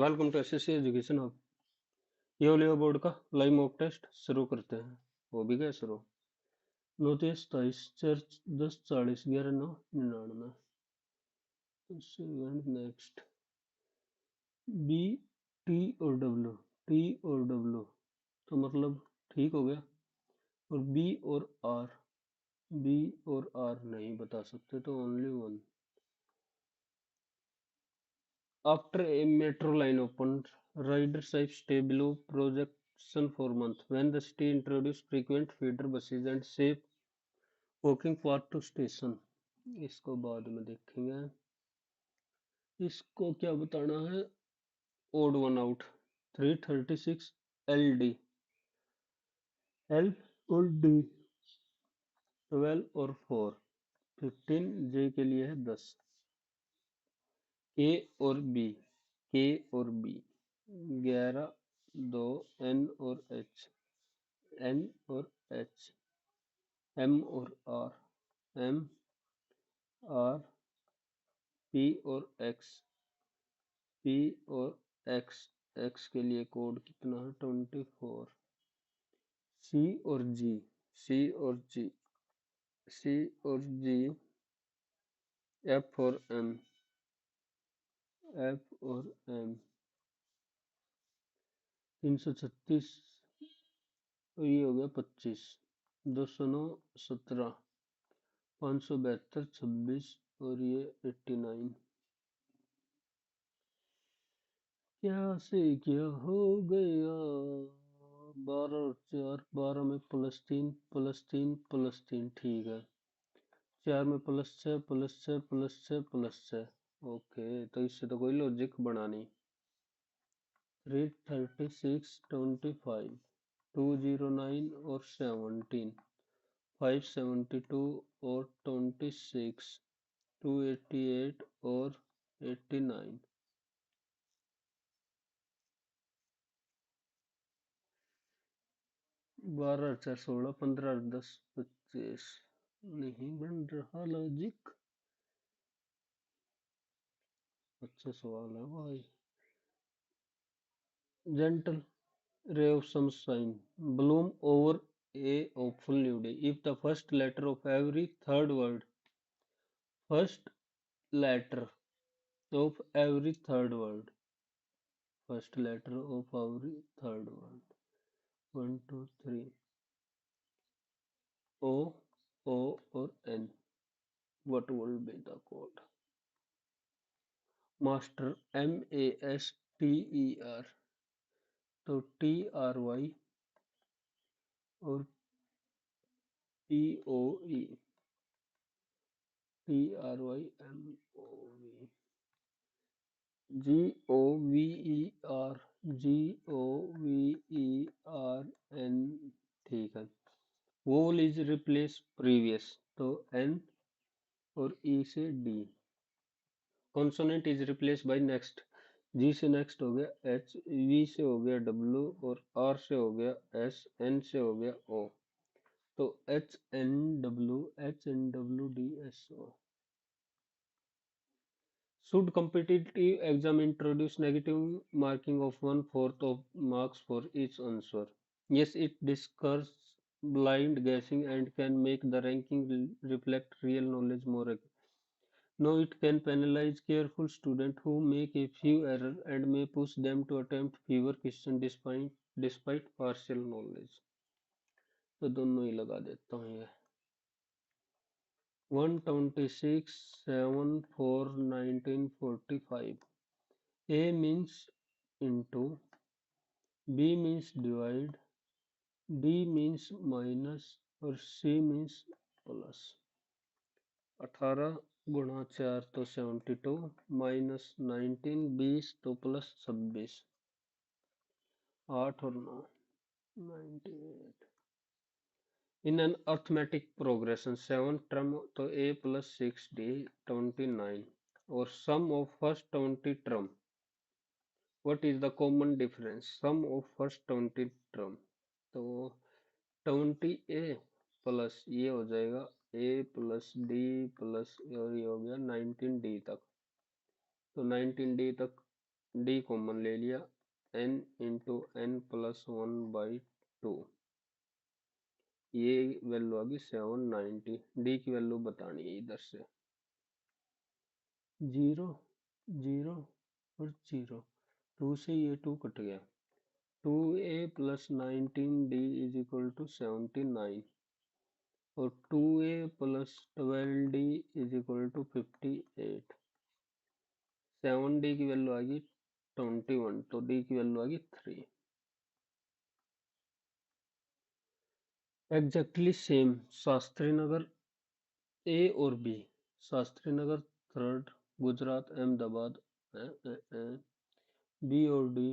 Welcome to SSC education hub. ये ओलियो board का लाइव मॉक टेस्ट शुरू करते हैं। हो भी गया शुरू। 9 23 27 चार 10 40 11 9 99। नेक्स्ट बी टी और डब्ल्यू। टी और डब्ल्यू तो मतलब ठीक हो गया। और बी और आर नहीं बता सकते तो only one. After a metro line opened, ridership stay below projection for months when the city introduced frequent feeder buses and safe walking path to station। इसको बाद में देखेंगे। इसको क्या बताना है? Odd one out. 336 L D. L और D 12 और 4। 15 जे के लिए है 10। के और बी। के और बी 11 2 एन और एच। एन और एच। एम और आर। M R. पी और एक्स। पी और एक्स। एक्स के लिए कोड कितना है? 24। सी और जी। सी और जी। सी और जी। एफ और एम। एफ और एम 336। और ये हो गया 25। 209 17। 572 26। और ये 89। क्या से क्या हो गया? 12 और 4 12 में +3 +3 +3 ठीक है। 4 में +6 +6 +6 +6। ओके तो इससे तो कोई लॉजिक बना नहीं। 336 25 209 और 17 572 और 26 288 और 89। 12 4 16 15 10 25। नहीं बन रहा लॉजिक। अच्छा सवाल है भाई। Gentle ray of sunshine bloom over a hopeful new day. If the first letter of every third word, first letter of every third word, first letter of every third word, 1 2 3, O, O or N, what will be the code? Master, MASTER, तो TRY और POE, TRYMOV, GOVER, GOVERN। ठीक है। Vowel is replace previous तो N और E से D। Consonant is replace by next. G से next हो गया H, V से हो गया W और R से हो गया S, N से हो गया O। तो HNWDSO। Should competitive exam introduce negative marking of 1/4 of marks for each answer? Yes, it discourages blind guessing and can make the ranking reflect real knowledge more. No, it can penalize careful students who make a few errors and may push them to attempt fewer questions despite partial knowledge। तो दोनों ही लगा देता हूँ ये। 126 7 4 1945। A means into, B means divide, D means minus और C means plus. 18 × 4 तो 72 minus 19 20 तो plus 26। 8 और 9 98। In an arithmetic progression 7 term तो A plus 6D 29 और sum of first 20 term। What is the common difference? Sum of first 20 term तो 20A plus ये हो जाएगा A प्लस D प्लस और ये हो गया 19D तक। तो 19D तक डी कॉमन ले लिया, n इंटू एन प्लस 1/2, ये वैल्यू आ गई 790। डी की वैल्यू बतानी है इधर से, 0 0 और 0, 2 से ये 2 कट गया, 2a plus 19d is equal to 79, और 2a plus 12d is equal to 58। 7d की वैल्यू आ गई 21, तो d की वैल्यू आ गई 3। Exactly same Shastri Nagar A और B, Shastri Nagar third Gujarat Ahmedabad, B और डी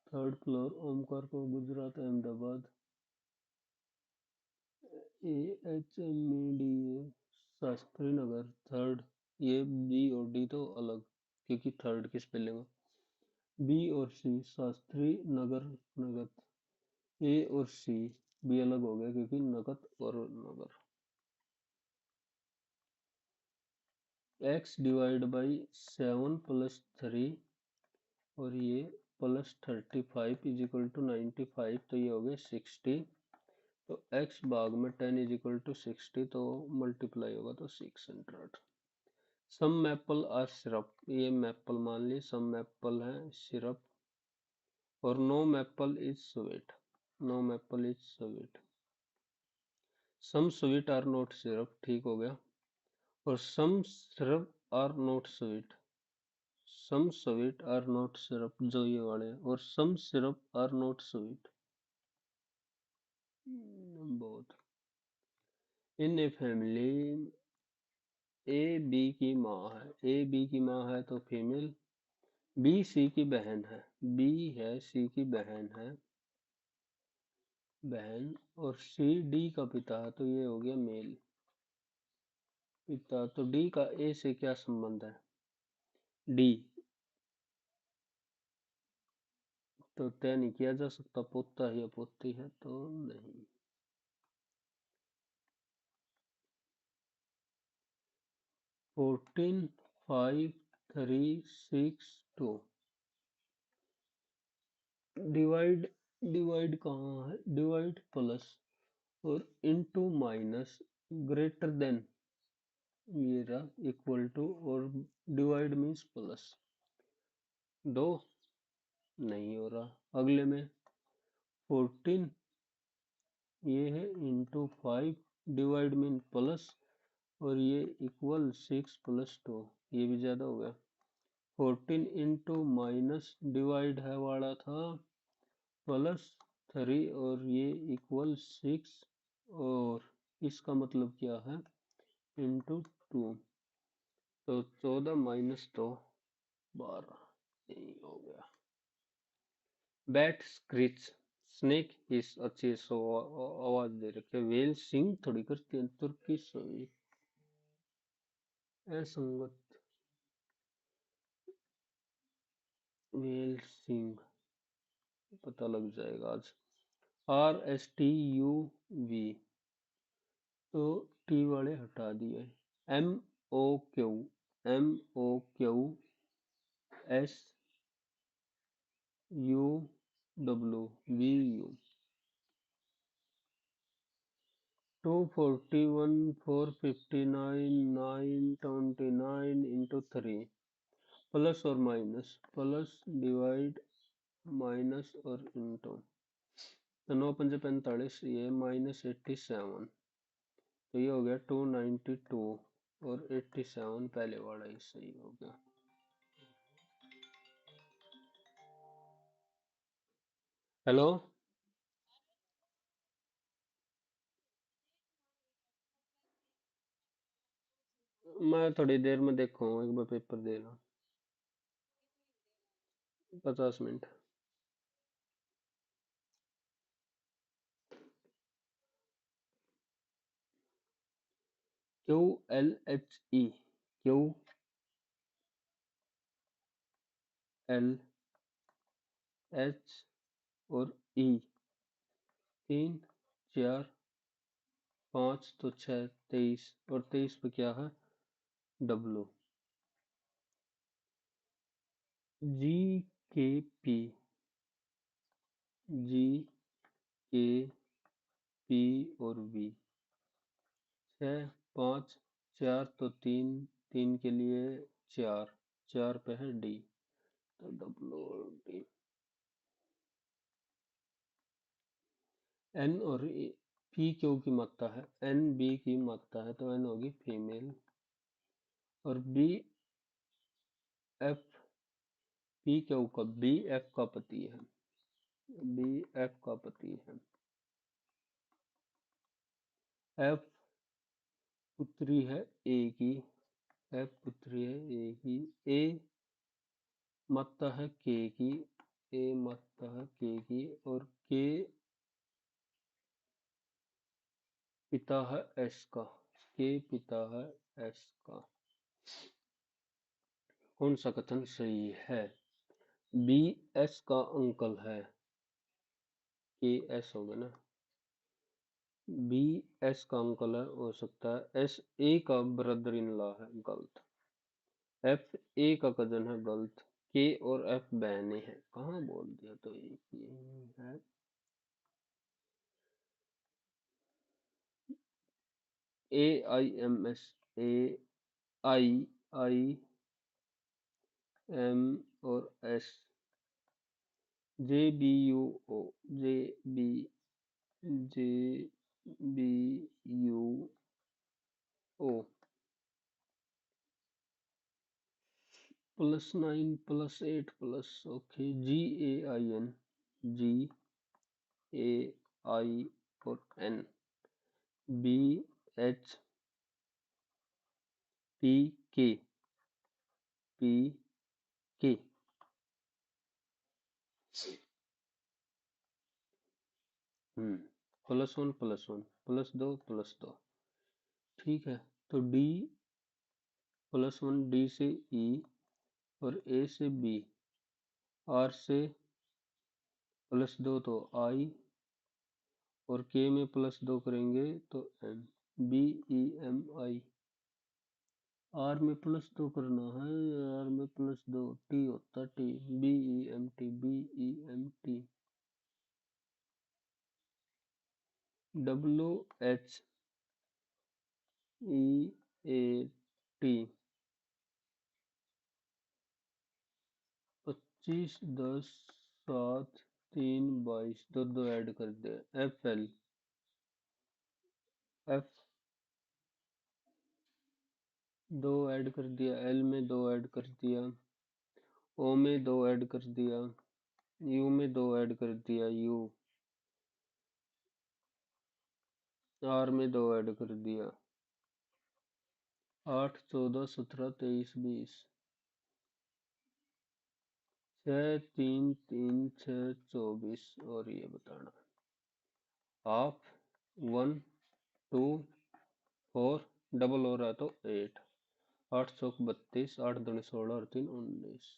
थर्ड फ्लोर ओमकार को Gujarat Ahmedabad, A H M E D A Shastri Nagar third, ये बी और डी तो अलग क्योंकि थर्ड की स्पेलिंग है। बी और सी शास्त्री नगर नगद, ए और सी भी अलग हो गया क्योंकि नगद और नगर। x डिवाइड बाई 7 प्लस 3 और ये प्लस 35 इज इक्वल टू 95, तो ये हो गया 60, तो x भाग में 10 इज इक्वल टू 60, तो मल्टीप्लाई होगा तो 600। सम मैपल आर सिरप, ये मैपल मान ली, सम मैपल है सिरप, और no maple is sweet, no maple is sweet. Some sweet are not syrup, ठीक हो गया, और some syrup are not sweet, some sweet are not syrup जो ये वाले हैं, और some syrup are not sweet. बहुत। In a family, A B की माँ है, ए बी की माँ है तो फीमेल, बी सी की बहन है, बी है सी की बहन है, बहन, और सी डी का पिता है, तो ये हो गया मेल पिता। तो डी का ए से क्या संबंध है, डी तो तय नहीं किया जा सकता, पोता है या पोती है, तो नहीं। 14 5 3 6 2, डिवाइड, डिवाइड कहाँ है, डिवाइड प्लस और इनटू माइनस ग्रेटर देन, ये रहा इक्वल टू, और डिवाइड मीन्स प्लस, दो नहीं हो रहा। अगले में 14 ये है इंटू 5, डिवाइड मीन प्लस, और ये इक्वल 6 प्लस 2, ये भी ज्यादा हो गया। 14 इंटू माइनस डिवाइड है वाला था प्लस 3, और ये इक्वल 6, और इसका मतलब क्या है इंटू 2, तो 14 माइनस 2 12, यही हो गया। बैट स्क्रीच, स्नेक हिस, अच्छी सो आवाज दे रखे, वेल सिंग थोड़ी करती है, तुर्की सोई असंगत, वेल सिंग पता लग जाएगा आज। R S T U V, तो टी वाले हटा दिए, M O Q, M O Q S U W V U, 241 459 929 into 3, plus और माइनस, प्लस डिवाइड माइनस और इंटू, तो 9 5 45, ये -87, तो ये हो गया 292, और 87 पहले वाला ही सही हो गया। हेलो, मैं थोड़ी देर में देखूंगा, एक बार पेपर दे लो, 50 minute. Q L H E, Q L H और ई, 3 4 5, तो 6 23, और 23 पे क्या है डब्लू, जी के पी, जी के पी और वी। 6 5 4 तो 3 3 के लिए 4, 4 पे है डी, तो डब्ल्यू और डी। एन और पी क्यू की मात्रा है, एन बी की मात्रा है, तो एन होगी फीमेल। और बी एफ, पी क्यू का बी एफ का पति है, बी एफ का पति है। एफ पुत्री है ए की, एफ पुत्री है ए की। ए मात्रा है के की, ए मात्रा है के की। और के पिता है एस का, के पिता है एस का। कौन सा कथन सही है? बी एस का अंकल है, के एस होगा ना, बी एस का अंकल है, हो सकता है एस ए का ब्रदर इन लॉ है, गलत। एफ ए का कजन है, गलत। के और एफ बहने हैं, कहाँ बोल दिया, तो एक यही है। A I M S, A I I M और S, J B U O, J B, J B U O. +9 +8 okay. G A I N, G A I और N, B H P K, P K. +1 +1 +2 +2, ठीक है। तो D +1, D से ई और ए से B, are से +2 तो आई, और के में +2 करेंगे तो M, B E M I. R में +2 करना है, आर में +2, टी होता T, B E M T, B E M T. W H E A T, 25 10 7 3 22, दो दो ऐड कर दे। एफ एल, एफ दो ऐड कर दिया, एल में दो ऐड कर दिया, ओ में दो ऐड कर दिया, यू में दो ऐड कर दिया, यू, आर में दो ऐड कर दिया। 8 14 17 23 20, 6 3 3 6 24। और ये बताना, हाफ 1 2 4, डबल हो रहा है तो 8, 8 चौक 32, 8 दूनी 16 और 3 19।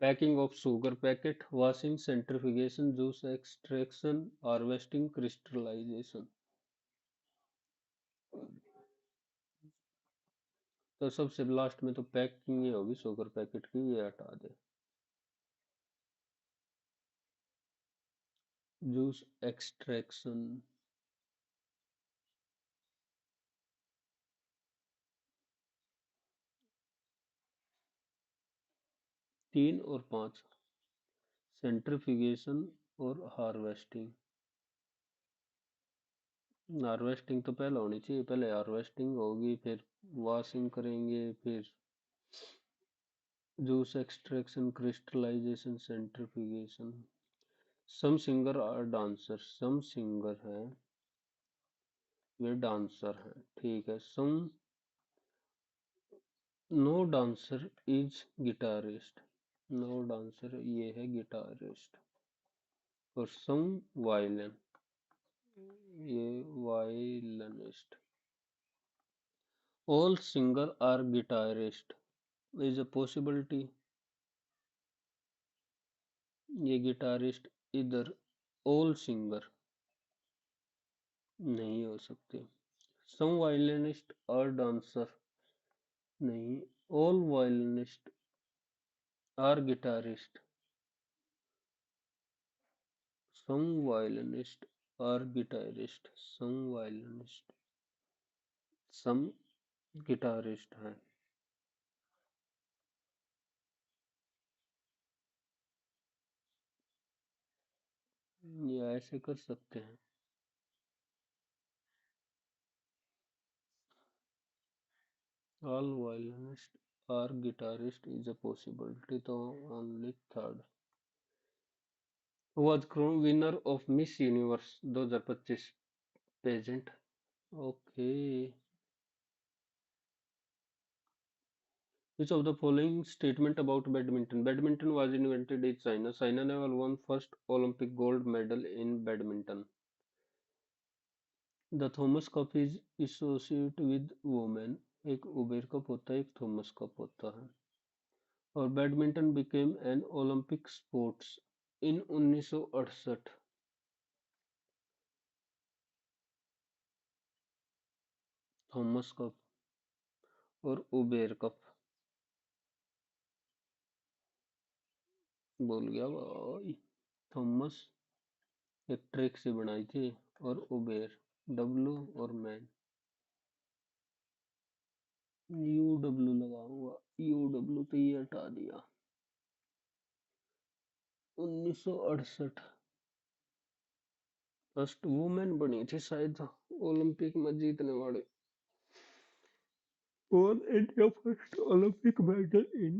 Packing of sugar packet, washing, centrifugation, juice extraction, harvesting, crystallisation. तो सबसे लास्ट में तो पैकिंग ही होगी शुगर पैकेट की, ये हटा दे। जूस एक्सट्रैक्शन, 3 और 5, सेंट्रीफ्यूगेशन और हार्वेस्टिंग। हार्वेस्टिंग तो पहले होनी चाहिए, पहले हार्वेस्टिंग होगी, फिर वॉशिंग करेंगे, फिर juice extraction, crystallisation, centrifugation. Some singer are dancer, some singer है, वे डांसर हैं, ठीक है। Some, no dancer is guitarist, no dancer ये है गिटारिस्ट। और सम वायलिन, ये violinist. All singer are guitarist is a possibility, ये गिटारिस्ट इधर ऑल सिंगर नहीं हो सकते। सम वायलिनिस्ट और डांसर नहीं, all violinist Are guitarist. Some violinist are guitarist. Some violinist. some guitarist हैं। या ऐसे कर सकते हैं। All violinists are guitarist is a possibility, though only third. Was crowned winner of Miss Universe 2025 pageant. Okay. Which of the following statement about badminton? Badminton was invented in China. China never won first Olympic gold medal in badminton. The Thomas Cup is associated with women. एक Uber cup होता है, एक Thomas cup होता है। और badminton became an Olympic sports in 1968। Thomas cup और Uber cup. बोल गया भाई। थॉमस एक ट्रिक से बनाई थी, और उबेर डब्लू और मैन। यू डब्लू लगाऊंगा, यू डब्लू तो ये हटा दिया। 1968 फर्स्ट वुमेन बनी थी शायद ओलंपिक में जीतने वाले। won India first Olympic medal in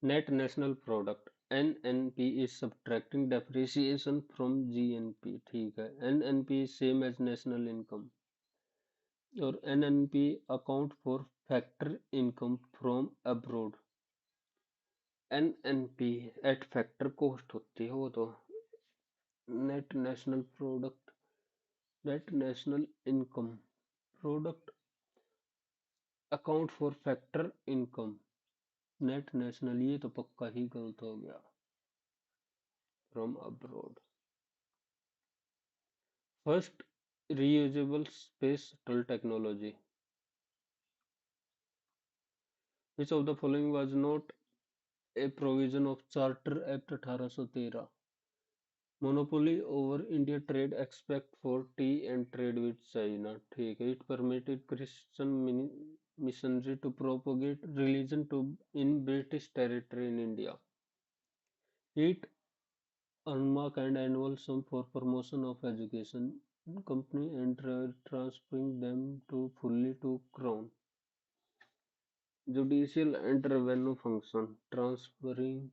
net national product। NNP is subtracting depreciation from GNP। ठीक है, NNP is same as national income, और NNP account for factor income from abroad। NNP at factor cost होती है वो तो। net national product, net national income, product account for factor income, net national ये तो पक्का ही गलत हो गया। from abroad। First reusable space shuttle technology. Which of the following was not a provision of Charter Act 1813? Monopoly over India trade except for tea and trade with China। ठीक है, it permitted Christian missionary to propagate religion to in British territory in India। It earmark and annual sum for promotion of education company and transferring them to fully to crown। Judicial and revenue function transferring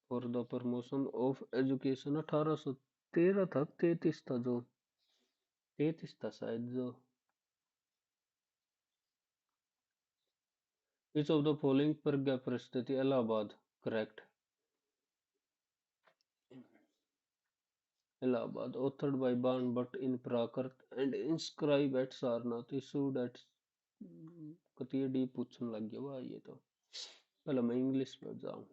for the promotion of education। 1813 था, 33 था जो, 33 था शायद जो। Which of the following प्रज्ञा परिस्थिति Allahabad correct. Allahabad authored by Ban Bhatt in Prakrit and inscribed at Sarnath issued at कतिये डी पूछने लग गया भाई ये तो। पहले मैं इंग्लिश में जाऊं।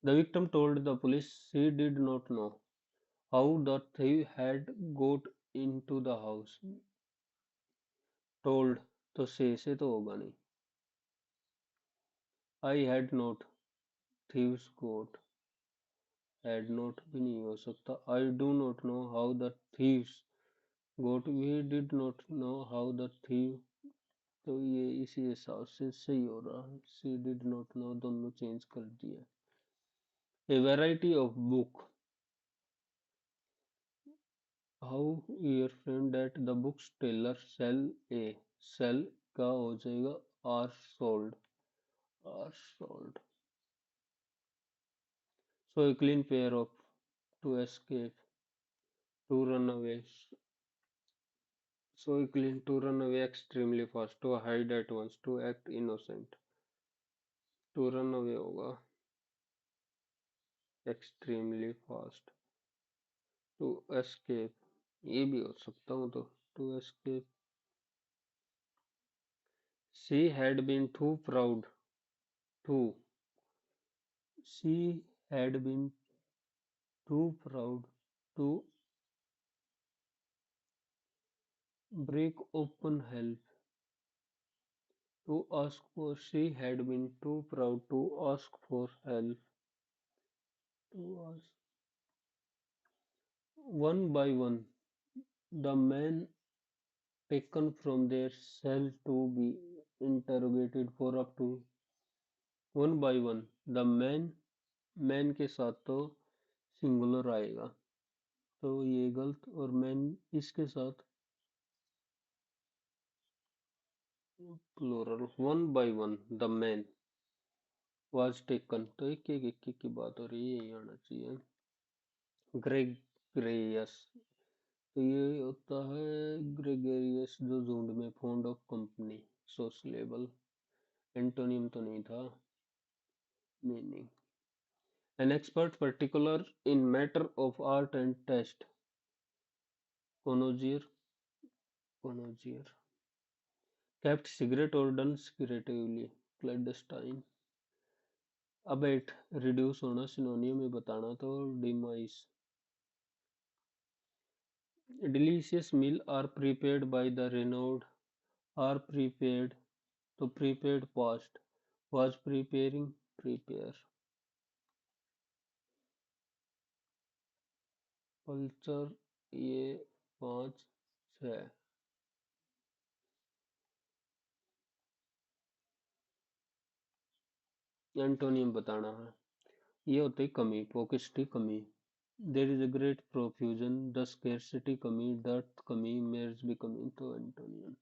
The victim told the police he did not know how the thief had got into the house। told तो से तो होगा नहीं। I had not, thieves got, had not भी नहीं हो सकता। I do not know how the thieves got, we did not know how the thief, तो ये इसी हिसाब से सही हो रहा है। she did not know दोनों चेंज कर दिया। A variety of book, how your friend at the bookseller sell a, sell का हो जाएगा are sold, are sold। So a clean pair of, to escape, to run away, so clean, to run away extremely fast, to hide at once, to act innocent। to run away होगा extremely fast। to escape ये भी हो सकता हूँ तो, to escape। she had been too proud to, she had been too proud to Break open help to ask for. She had been too proud to ask for help. To ask. One by one, the men taken from their cell to be interrogated for up to one by one. The man man के साथ तो singular आएगा, तो ये गलत, और man इसके साथ plural. One by one the man was taken, तो एक एक की बात हो रही है, यही आना चाहिए। ग्रेगरियस, तो ये होता है ग्रेगरियस, जो झुंड में, fond of company, sociable. Antonym तो नहीं था। Meaning, an expert particular in matter of art and taste. Connoisseur, connoisseur. kept secret or done secretively, clandestine। अब एट रिड्यूस होना, सिनोनियम में बताना, तो demise. Delicious meal are prepared by the renowned, are prepared, तो prepared past, was preparing, prepare. Culture, ये पाँच छः। Antonym बताना है, ये होती कमी, पोकिस्टी कमी। There is a great profusion, the scarcity कमी, डर्थ कमी, मेयर्स भी कमी, तो antonym.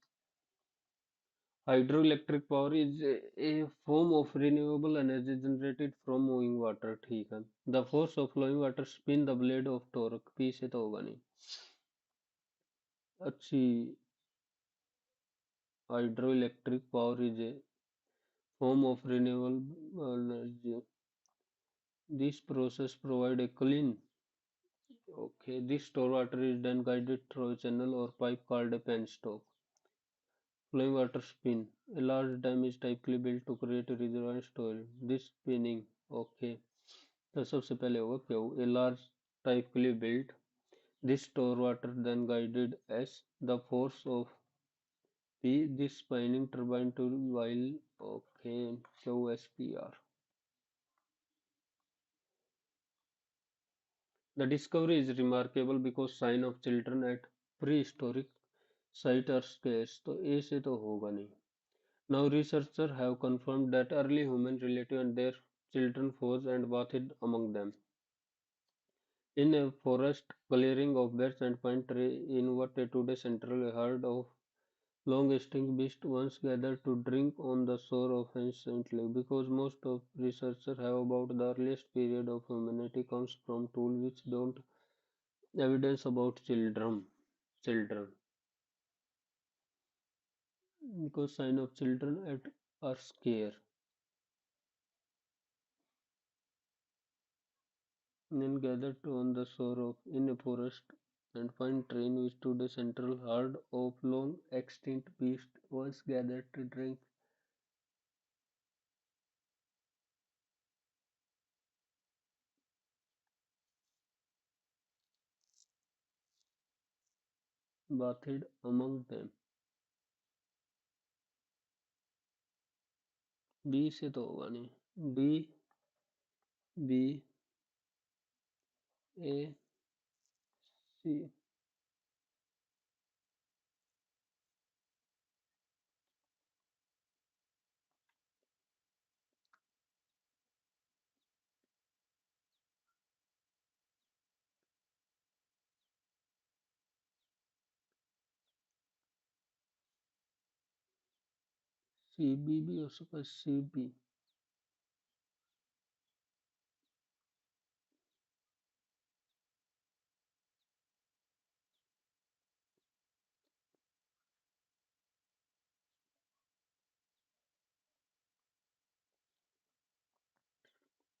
Hydroelectric power is a form of renewable energy generated from moving water, ठीक है। The force of flowing water spin the blade of torque, P से तो होगा नहीं। अच्छी, hydroelectric power is a form of renewable energy. This process provide a clean, okay. This store water is then guided through a channel or pipe called a penstock. Flowing water spin. A large dam is typically built to create a reservoir and store it. This spinning, okay, तो सबसे पहले होगा Q, a large tightly built, this store water then guided S, the force of P, this spinning turbine to while, okay, Q S P R. The discovery is remarkable because sign of children at prehistoric site are scarce, तो ए से तो होगा नहीं। Now researcher have confirmed that early human relative and their children fought and bathed among them. In a forest clearing of birch and pine tree in what is today Central, a herd of long-extinct beasts once gathered to drink on the shore of ancient lake. Because most of researchers have about the earliest period of humanity comes from tools which don't evidence about children. Because sign of children at are scare. Then gathered on the shore of in a forest and find train which today central herd of long extinct beasts once gathered to drink, bathed among them। B से तो होगा नहीं, D, B, A, C. C B भी हो सकता है, C B.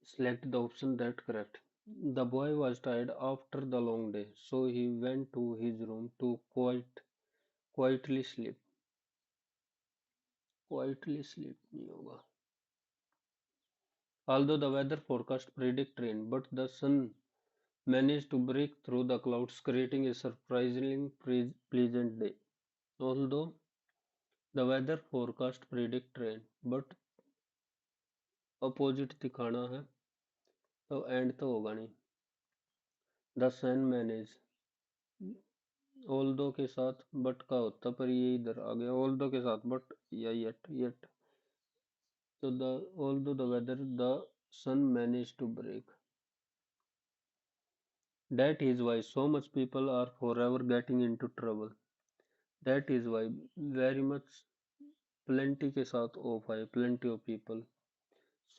Select the option that correct। The boy was tired after the long day, so he went to his room to quietly sleep। quietly sleep नहीं होगा। Although the weather forecast predict rain, but the sun managed to break through the clouds, creating a surprisingly pleasant day। Weather forecast predict trend, but opposite दिखाना है तो and तो होगा नहीं। The sun manage, although के साथ but का होता, पर ये इधर आ गया ऑल्दो के साथ बट या येट, तो the although the weather the sun manage to break, that is why so much people are forever getting into trouble, that is why very much, plenty के साथ ऑफ है, plenty of people,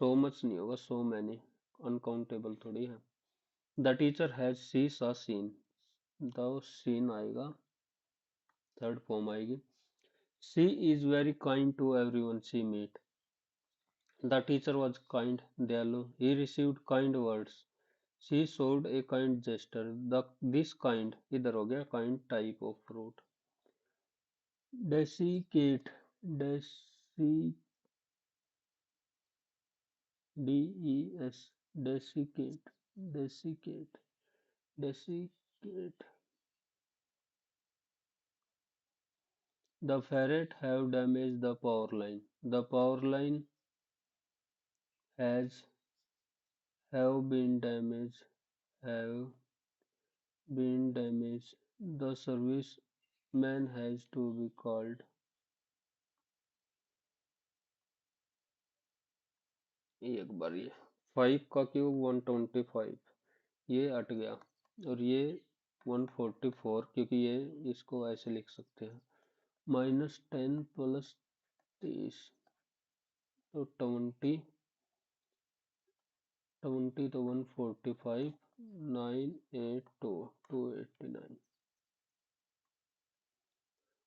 so much नहीं होगा, so many, uncountable थोड़ी है। The teacher has she saw seen, the seen आएगा, third form आएगी। She is very kind to everyone she meet, the teacher was kind, दयालु, he received kind words, she showed a kind gesture, the this kind इधर हो गया kind type of fruit। Desiccate, desi, D-E-S, desiccate, desiccate, desiccate. The ferret have damaged the power line. The power line has have been damaged. Have been damaged. The serviceman has to be called। एक बार ये 5 का cube 125, ये हट गया, और ये 144, क्योंकि ये इसको ऐसे लिख सकते हैं -10 प्लस 30, तो 20 तो 145, 982, 289।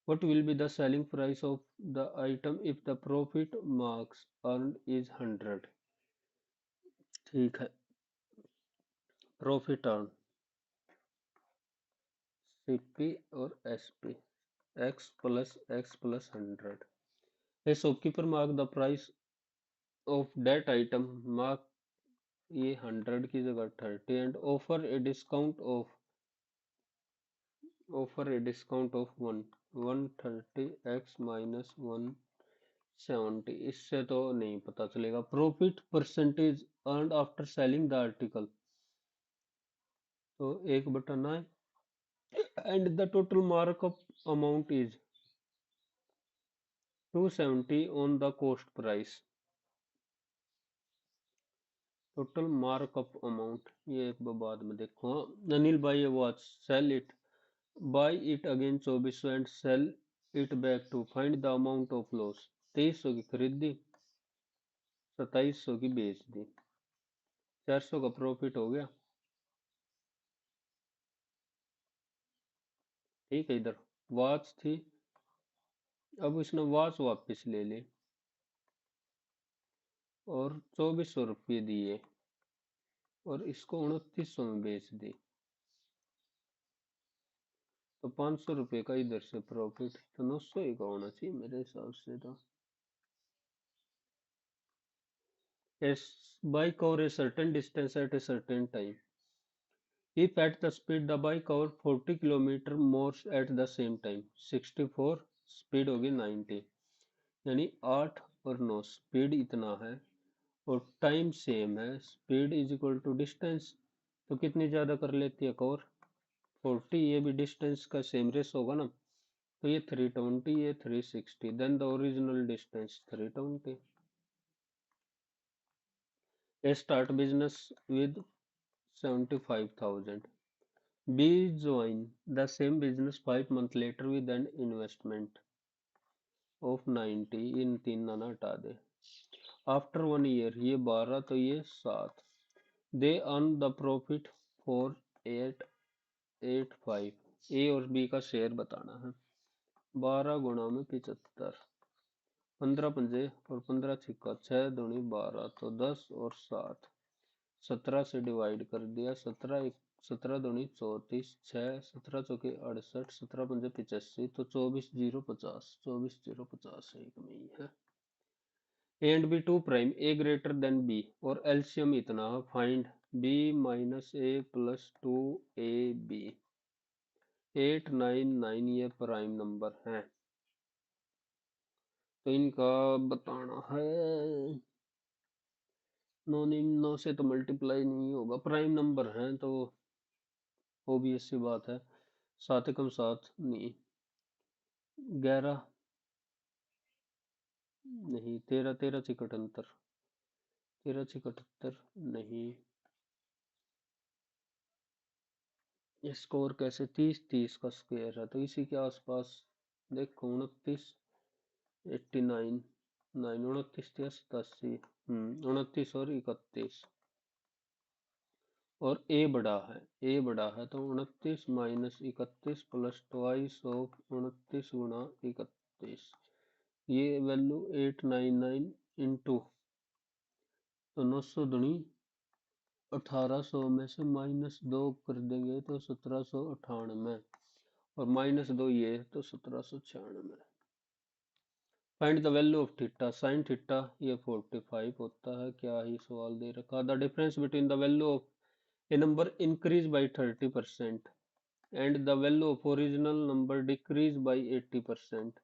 What will be the selling price of the item if the profit marks earned is 100? ठीक है, प्रॉफिट अर्न, सीपी और SP, x +x +100। A shopkeeper mark the price of that item, mark ये 100 की जगह 30, and offer a discount of 130 x minus 170। इससे तो नहीं पता चलेगा। Profit percentage earned after selling the article, तो 1/9, and the total markup amount is 270 on the cost price. Total markup amount ये एक बार बाद में देखो। Anil buy a watch, sell it, buy it again 2400 and sell it back to, find the amount of loss. 2300 की खरीदी, 2700 की बेच दी, 400 का प्रॉफिट हो गया। ठीक है, इधर वॉच थी, अब उसने वॉच वापस ले ली और 2400 रुपये दिए और इसको 2900 में बेच दी, तो 500 रुपये का इधर से प्रॉफिट, तो 900 ही का होना चाहिए मेरे हिसाब से। तो bike cover a certain distance at a certain time, if at the speed the bike cover 40 kilometre more at the same time, 64 speed होगी 90, यानी 8 और 9, स्पीड इतना है और टाइम सेम है, speed is equal to distance, तो कितनी ज्यादा कर लेती है कवर 40, ये भी डिस्टेंस का सेम रेस होगा ना, तो ये 320, ये 360, then the original distance 320। A start business with 75,000, B join the same business 5 months later with an investment of 90, इन तीन नाना हटा दे, आफ्टर 1 year ये 12 तो ये 7, दे अर्न द प्रॉफिट 4885, ए और बी का शेयर बताना है, 12 गुणा में 75, 15 पंजे और 15 छिक्का 6 दूनी 12, तो 10 और 7, 17 से डिवाइड कर दिया, 17 दूनी 34, 6 17 चौके 68, 17 पंजे 85, तो 24,050, 24,050 एक में ही है। A and B two prime, A greater than B, और एलसीएम इतना, find B minus A plus 2ab, 899 ये प्राइम नंबर है। तो इनका बताना है। 9 से तो मल्टीप्लाई नहीं होगा, प्राइम नंबर है तो ओबियस सी बात है। 7 एकम 7 नहीं, 11 नहीं, 13 13 से 78, 13 से 78 नहीं। ये स्कोर कैसे, 30 30 का स्क्वायर है तो इसी के आसपास देखो। 29 89 9 29 87, 29 और 31। और ए बड़ा है तो 29 माइनस 31 प्लस ट्वाइस ऑफ 29 गुणा 31। ये वैल्यू 899 इंटू, तो 900 दूनी 1800 में से -2 कर देंगे तो 1798, और -2 ये तो 1796। Find the value of theta sine theta, ये 45 होता है। क्या ही सवाल दे रखा। The difference between the value of A number increase by 30% and the value of original number decrease by 80%।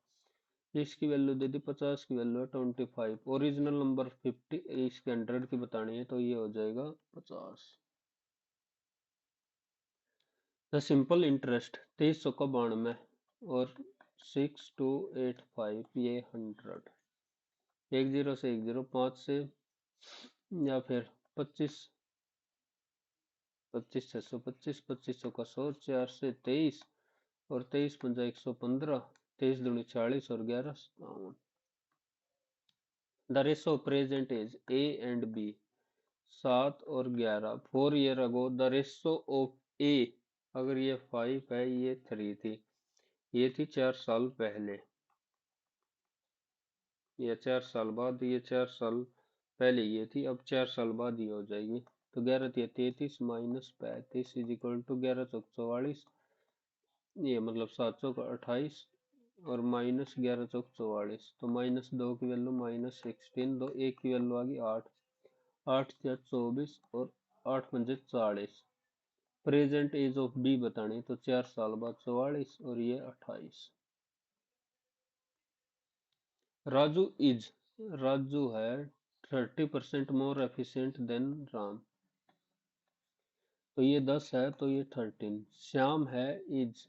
इसकी वैल्यू दे दी 50, की वैल्यू है 25, ओरिजिनल नंबर 50, इसके 100 की बतानी है तो ये हो जाएगा 50। द सिंपल इंटरेस्ट 2392 और 6285, ये 100। 10 से 10, 5 से, या फिर 25, 25 625, 2500 का 100, 4 से 23, और 23 पंजा 115, 23 दूनी 40 और 11 57। The ratio of present age A and B, 7 और 11। 4 year ago the ratio of A, अगर ये 5 है ये 3 थी, ये थी 4 साल पहले, या 4 साल बाद, ये 4 साल पहले ये थी, अब 4 साल बाद ये हो जाएगी। तो 11 33 माइनस 35 इज इक्वल टू 11 चौक 44, ये मतलब 7 चौक 28, और माइनस 11 चौक 44, तो -2 की वैल्यू -16, दो एक की वैल्यू आ गई 8, 8 या 24, और 8 पंजे 40। प्रेजेंट एज ऑफ बी बतानी, तो 4 साल बाद 44 और ये 28। राजू इज, राजू है 30% मोर एफिशिएंट देन राम, तो ये 10 है तो ये 13। श्याम है is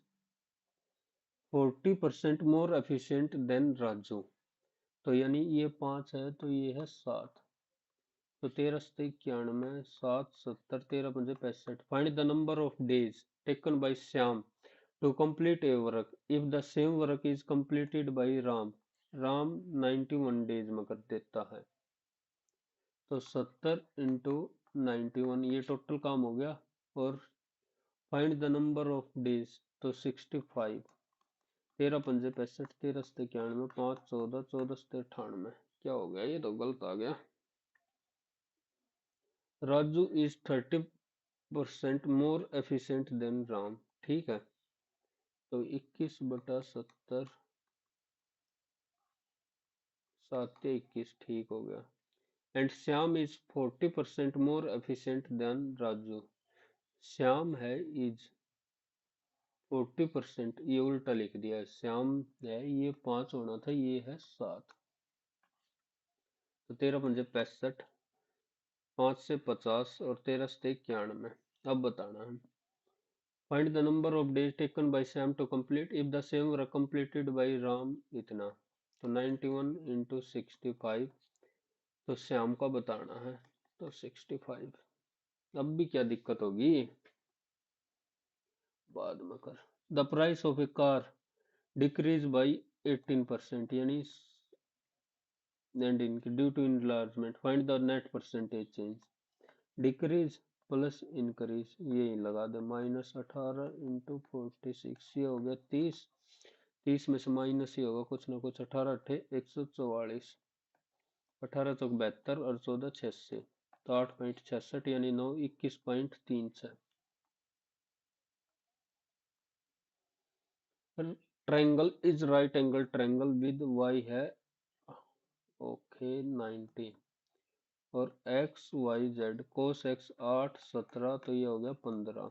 40% more efficient then Raju, तो यानी ये 5 है तो ये है 7। तो 13 से 91, 7 70, 13 पंजे 65। Find the number of days taken by Shyam to complete a work if the same work is completed by Ram. Ram 91 days में कर देता है, तो 70 इंटू 91, ये टोटल काम हो गया। और find the number of days, तो 65, 13 पंजे 65, 13 से 91, 5 14, 14 से 98। क्या हो गया, ये तो गलत आ गया। Raju is 30% more efficient then Ram, ठीक है। तो 21/70, 7 21 ठीक हो गया। And Shyam is 40% more efficient then Raju. Shyam है इज 40%, ये उल्टा लिख दिया है। श्याम है, ये 5 होना था, ये है 7। तो 13 पंजे 65, 5 से 50, और 13 से 91। अब बताना है। Find the number of days taken by Shyam to complete if the same work completed by Ram, इतना। तो 91 इंटू 65, तो श्याम का बताना है, तो 65। अब भी क्या दिक्कत होगी, बाद में कर। The price of a car decrease by 18%, यानी due to enlargement. Find the net percentage change, decrease plus increase, ये लगा दे। -18 इंटू 46, ये हो गया 30, 30 में से माइनस ही होगा कुछ ना कुछ। 18 अट्ठे 144, 18 चौक 72, और 14 86, तो 8.66, यानी 9 21.36। Triangle is right angle triangle with y है ओके 90, और x y z cos x 8 17, तो ये हो गया 15।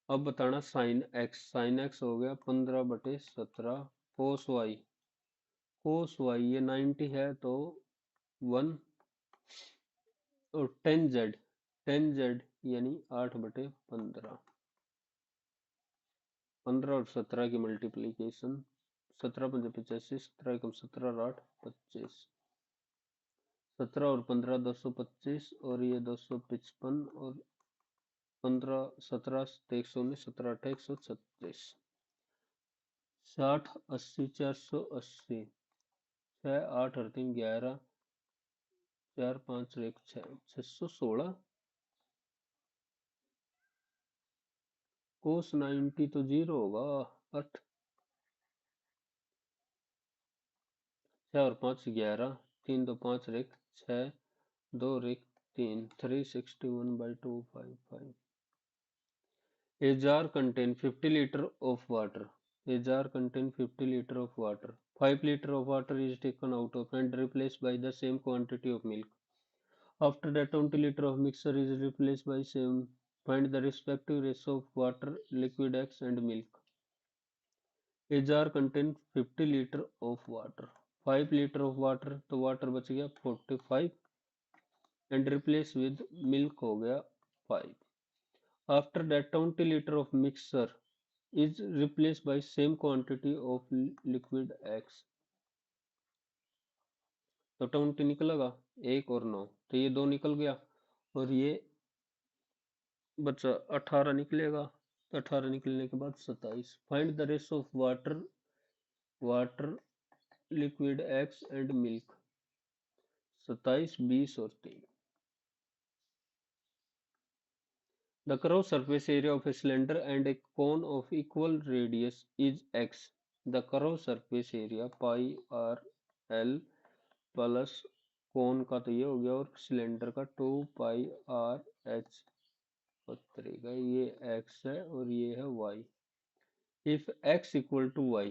अब बताना साइन एक्स, साइन एक्स हो गया 15/17, कोस वाई ये 90 है तो 1 और 10 जेड यानी 8/15। 15 और 17 की मल्टीप्लीकेशन, 17×5 = 85, 17 × 17 = 8 = 25, 17 और 15 225 और ये 255 और 15 17 119, 17 8 136, 60 80 480, 6 8 और 3 11, 4 5 और 1 6, 616। कोस 90 तो 0 होगा। 8 6 और 5 11, 3 2 5 और 1 6, 2 और 1 3, 361/255। A jar contain 50 liter of water. A jar contain 50 liter of water. 5 liter of water is taken out of and replaced by the same quantity of milk. After that 20 liter of mixture is replaced by same. Find the respective ratio of water, liquid X and milk. A jar contain 50 liter of water. 5 liter of water तो water बच गया 45 and replace with milk हो गया 5. After that 20 liter of mixture is replaced by same quantity of liquid X. तो 20 निकलेगा 1 और 9 तो ये 2 निकल गया और ये बचा 18 निकलेगा। तो 18 निकलने के बाद 27। Find the ratio of water liquid x and milk. 27 20 और 3। The curved surface area of a cylinder and a cone of equal radius is x. The curved surface area pi r l plus cone का तो ये हो गया और cylinder का 2πr/h पत्रिका ये x है और ये है y। If x equal to y,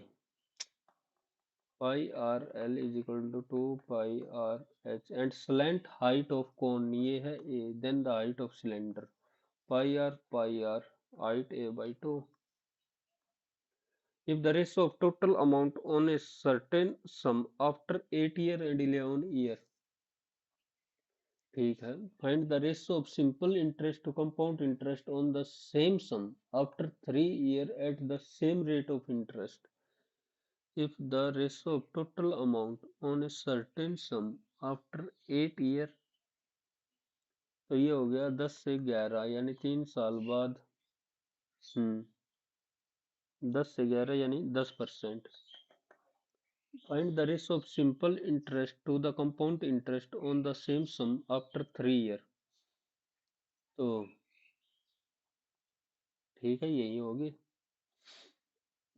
pi r l is equal to 2πr/h and slant height of cone ये है a, then the height of cylinder pi r height a/2. If the ratio of total amount on a certain sum after 8 year and 11 year, ठीक है, find the ratio of simple interest to compound interest on the same sum after 3 year at the same rate of interest. If the ratio of total amount on a certain sum after 8 year, तो ये हो गया 10 से 11 यानी 3 साल बाद 10 से 11 यानी 10%. Find the ratio of simple interest to the compound interest on the same sum after 3 year. तो ठीक है यही होगी,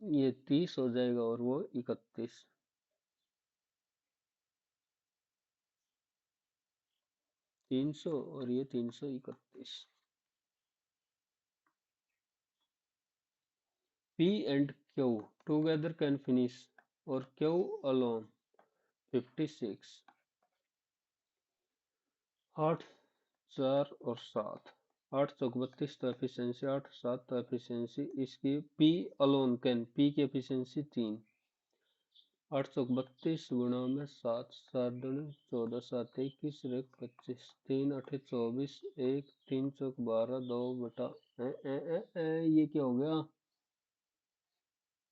ये 30 हो जाएगा और वो 31। 300 और ये 331। P and Q together can finish और Q alone 56। 8 4 और 7, 8 चौक 32 तो एफिशिएंसी 8 7 तो एफिशिएंसी इसकी P अलोन कैन, P की एफिशिएंसी 3। 8 चौक 32 गुणा में 7 7 दूनी 14 7 21 और 1 25, 3 8 24 1 3 चौक 12 2 बटा ये क्या हो गया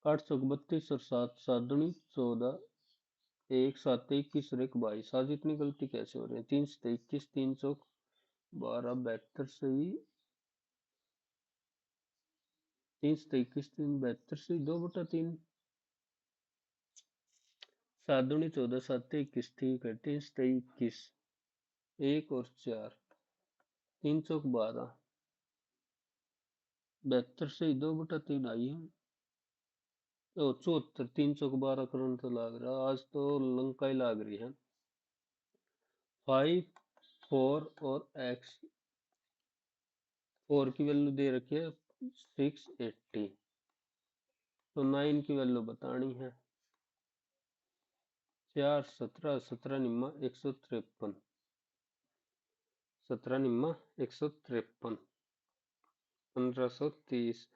8 चौक 32 और 7 7 दूनी 14 1 7 21 और 1 22। आज इतनी गलती कैसे हो रही है। 3 से 21 3 चौक 12 72 सही, 3 से 21 3 72 सही 2 बटा 3, 7 दूनी 14 7 21 ठीक है, 3 से 21 1 और 4 3 चौक 12 72 से 2 बटा 3 आई है। तो 74 3 चौक 12 करोड़ तो लाग रहा, आज तो लंका ही लाग रही है। 5 4 और x 4 की वैल्यू दे रखी है 680, तो 9 की वैल्यू बतानी है। 4 17 17 निम्मा 153, 17 निम्मा 153, 1530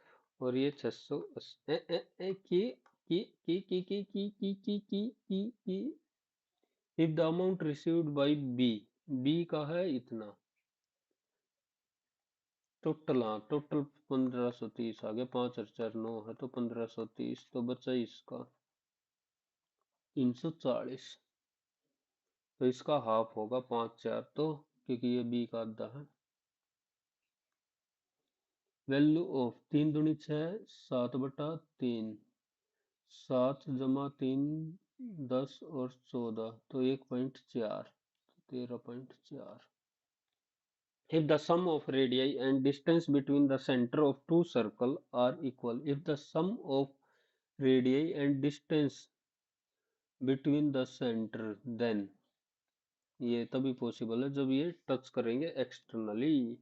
और ये 680 की की if the amount received by B का है इतना टोटल, हाँ टोटल 1530 आ गया, 5 और 4 9 है तो 1530, तो बचा इसका 340, तो इसका हाफ होगा 5 4, तो क्योंकि ये बी का आधा है। वैल्यू ऑफ 3 दूनी 6, 7/3, 7 + 3 10 और 14, तो 1.4, 13.4। If the sum of radii and distance between the center of two circles are equal, if the sum of radii and distance between the center, then ये तभी पॉसिबल है जब ये टच करेंगे externally.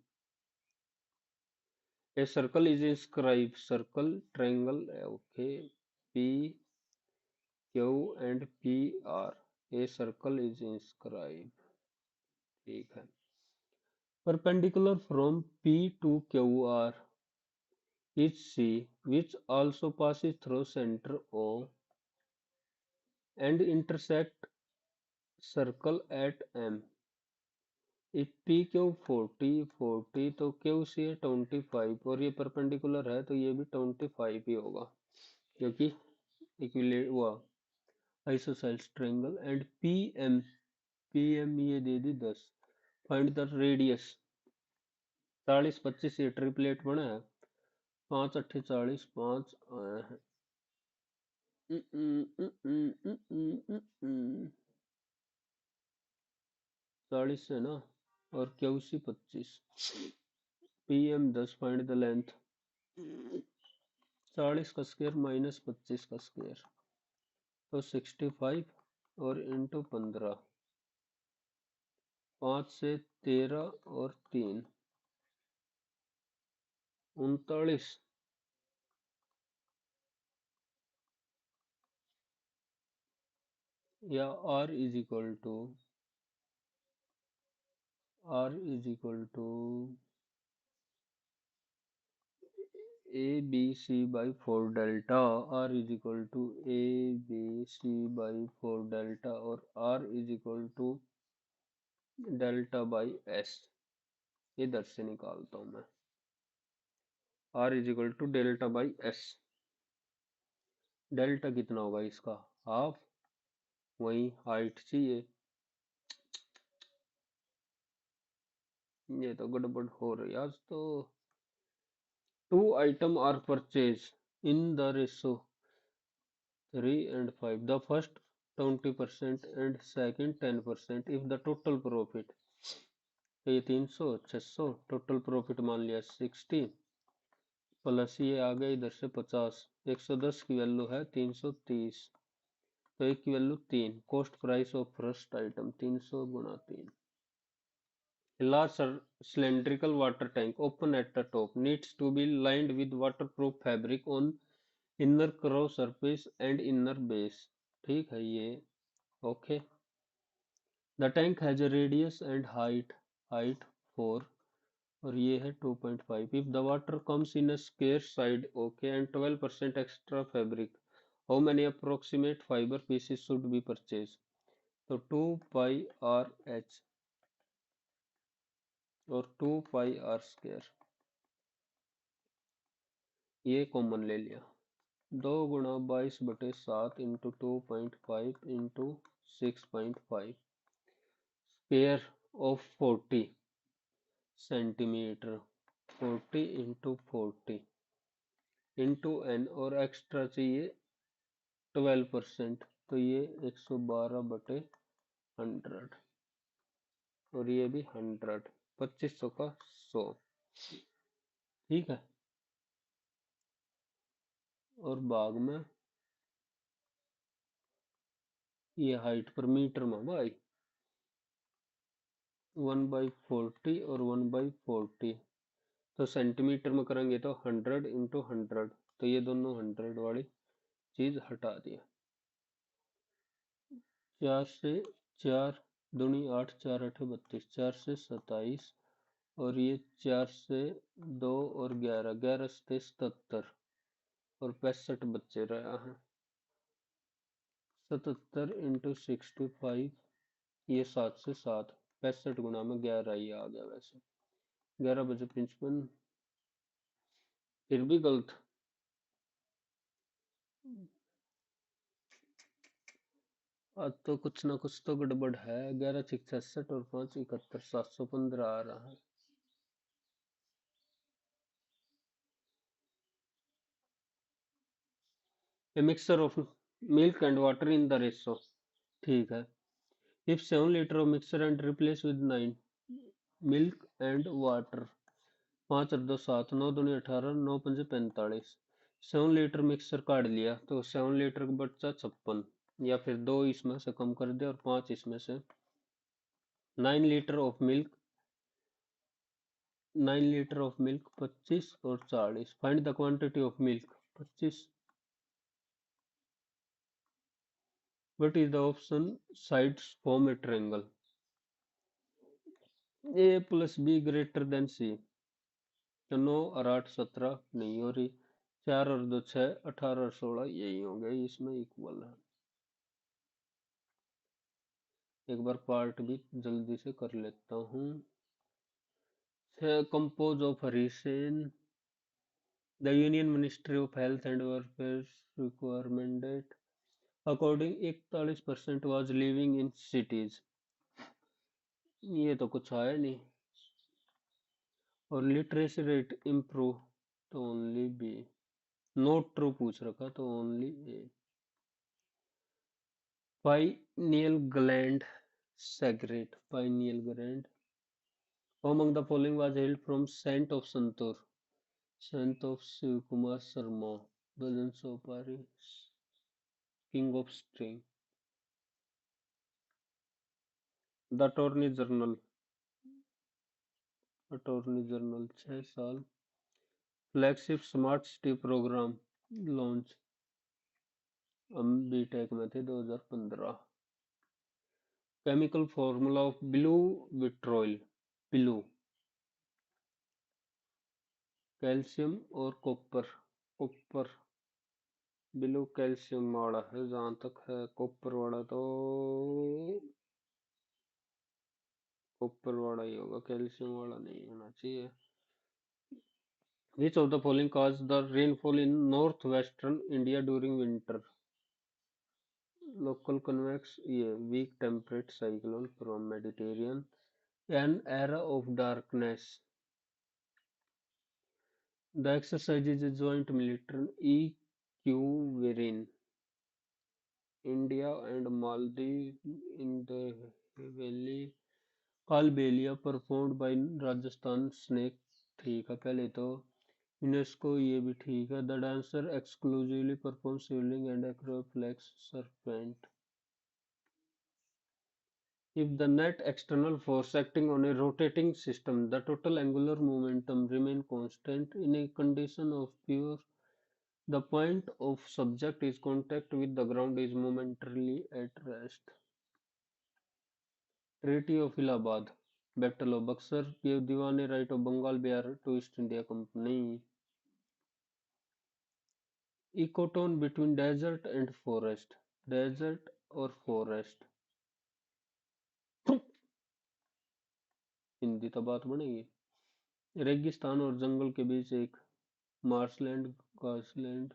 A circle is inscribed, circle triangle, okay, P Q and P R, a circle is inscribed, ठीक है। Perpendicular from P to QR is C, which also passes through center O and intersect circle at M. If PQ 40 तो QC है 25, और ये perpendicular है तो ये भी 25 ही होगा, क्योंकि इक्विलेट हुआ आइसोसेल्स ट्रायंगल। एंड PM ये दे दी 10। फाइंड द रेडियस, 40 25 ये ट्रिपलेट बना है, 5 8 40, 5 आया है 40 है ना, और QC 25, PM 10। Find the length, 40 का स्क्वायर माइनस 25 का स्क्वायर, तो 65, और इंटू 15, 5 से 13 और 3 39, या R is equal to ABC by 4 delta, R is equal to ABC by 4 delta, और R is equal to delta by S। इधर से निकालता हूं मैं, R is equal to delta by S। Delta कितना होगा इसका, हाफ, वही हाइट चाहिए, ये तो गड़बड़ हो रही आज तो। 2 items are purchased in the ratio 3 and 5, the first 20% and second 10%, if the total profit, तो ये 300 600, टोटल प्रॉफिट मान लिया 60, प्लस ये आ गया इधर से 50, 110 की वैल्यू है 330, तो एक की value 3, cost price of first item 300 गुणा 3। large cylindrical water tank open at the top needs to be lined with waterproof fabric on inner cross surface and inner base, ठीक है ये, okay. The tank has a radius and height 4, और ये है 2.5। If the water comes in a scarce side, okay, and 12% extra fabric, how many approximate fiber pieces should be purchased? तो 2 pi r h और 2 pi r square, ये common ले लिया, 2 × 22/7 into 2.5 into 6.5, square of 40 centimetre, 40 into 40 into n, और extra चाहिए 12%, तो ये 112/100, और ये भी 100, 2500 का 100, ठीक है। और भाग में ये हाइट पर मीटर में भाई 1/40 और 1/40, तो सेंटीमीटर में करेंगे तो 100 इंटू 100, तो ये दोनों 100 वाली चीज हटा दिया। 4 से 4 दूनी 8, 4 8 32, 4 से 27, और ये 4 से 2 और 11, 11 से 77, और 65 बच्चे रहा है। 77 × 65, ये 7 से 7, 65 गुना में 11 ही आ गया। वैसे 11 बजे 55, फिर भी गलत। आज तो कुछ ना कुछ तो गड़बड़ है। 11 6 66 और 5 71, 715 आ रहा है। A mixture of milk and water in the ratio, ठीक है। If 7 liter of mixture and replace with 9 milk and water, 5 और 2 7, 9 दूनी 18, 9 पंजे 45। 7 लीटर मिक्सर काट लिया तो 7 लीटर का बच्चा 56, या फिर 2 इसमें से कम कर दे और 5 इसमें से। 9 litre of milk, 9 litre of milk 25 और 40। Find the quantity of milk 25। What is the option sides form a triangle? A plus B greater than C। तो 9 और 8 17 नहीं हो रही। 4 और 2 6, 18 और 16 यही हो गए, इसमें इक्वल है। एक बार पार्ट भी जल्दी से कर लेता हूँ। कंपोज ऑफ हरीसेन, the union ministry of health and welfare requirement date according 41% was living in cities. ये तो कुछ आया नहीं। और लिटरेसी रेट इम्प्रूव, तो ओनली बी। नोट ट्रू पूछ रखा तो only A. Pineal gland secrete, pineal gland. Among the following was held from saint of santoor, saint of Shiv Kumar Sharma, Bhajan Sopori, king of string. The attorney general, attorney general 6 साल। Flagship smart city programme launch, हम B Tech में थे 2015। Chemical formula of blue vitriol, blue calcium और copper, copper. Blue calcium वाला है जहां तक है। कॉपर वाला तो कॉपर वाला ही होगा, कैल्शियम वाला नहीं होना चाहिए। Which of the following caused the rainfall in northwestern India during winter? Local convex, ये weak temperate cyclone from Mediterranean, an era of darkness. The exercise is a joint military equivalent. India and Maldives in the valley. Kalbelia performed by Rajasthan snake, ठीक है पहले तो। UNESCO ये भी ठीक है। The dancer exclusively perform swirling and एक्रोफ्लेक्स serpent. If the net external force acting on a rotating system, the total angular momentum remain constant in a condition of pure, the point of subject is contact with the ground is momentarily at rest. Treaty of Allahabad, Battle of Buxar gave Diwane right of Bengal Bear to East India Company. Ecotone between desert and forest, desert or forest, Hindi तो बात बनेगी। रेगिस्तान और जंगल के बीच एक marshland, grassland.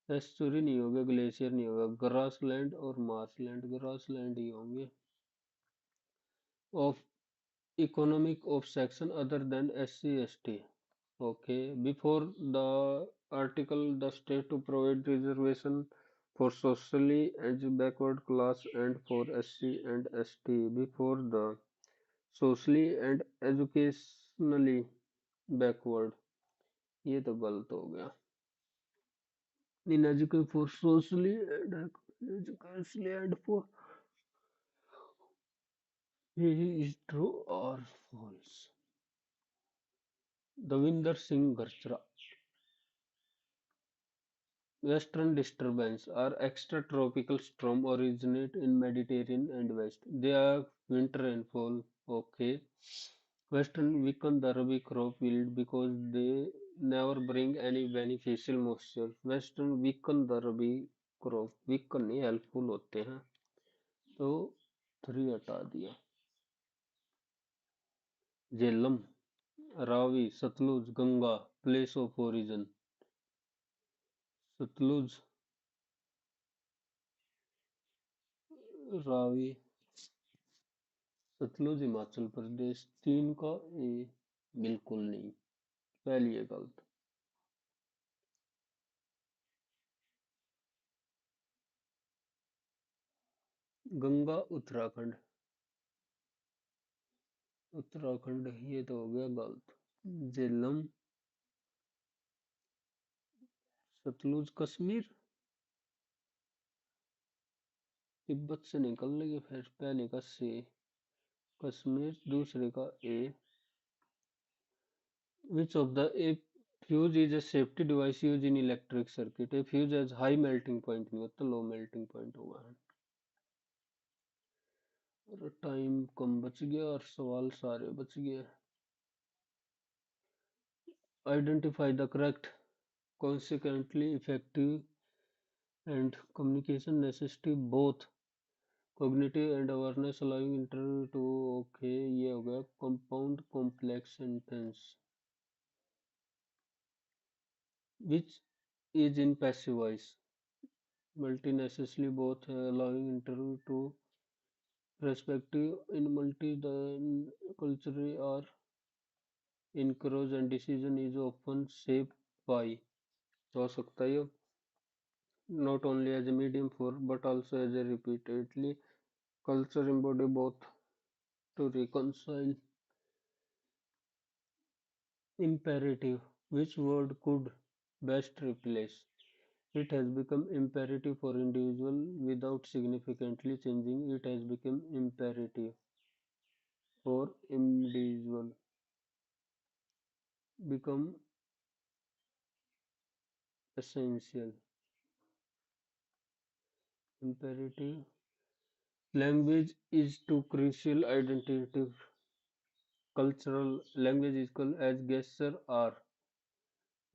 Estuary नहीं होगा, glacier नहीं होगा, ग्रासलैंड और मार्शलैंड, ग्रासलैंड ही होंगे। Of economic of section other than SC ST, okay, before the article the state to provide reservation for socially backward class and for SC and ST, before the socially and educationally backward, ये तो गलत हो गया। inadequate for socially and educationally and for, is true or false? Davinder Singh Garcha. Western disturbance are extratropical storm originate in Mediterranean and West. They have winter rainfall. Okay. Western weaken the Rabi crop yield because they never bring any beneficial moisture. Western weaken the Rabi crop weak करनी helpful होते हैं, तो 3 हटा दिया। Jhelum, Ravi, Sutlej, Ganga, place of origin. Sutlej, Ravi, Sutlej Himachal Pradesh. 3 का ए, बिल्कुल नहीं, पहली है गलत। गंगा उत्तराखंड, उत्तराखंड ये तो हो गया गलत। झेलम, सतलुज कश्मीर, तिब्बत से निकल लगे फिर। पहले का से कश्मीर, दूसरे का ए। Which of the a fuse is a safety device used in electric circuit? A fuse has high melting point नहीं होता, low melting point होगा। और टाइम कम बच गया और सवाल सारे बच गए। Identify the correct, consequently effective and communication necessity both cognitive and awareness allowing interview to। okay, ये हो गया compound complex sentence। Which is in passive voice? Multi necessarily both allowing interview to perspective in multi the culture or encourage and decision is often shaped by। हो सकता है ये not only as a medium for but also as a repeatedly culture embody both to reconcile imperative। Which word could best replace? It has become imperative for individual without significantly changing. It has become imperative for individual, become essential, imperative। Language is too crucial identity cultural language is called as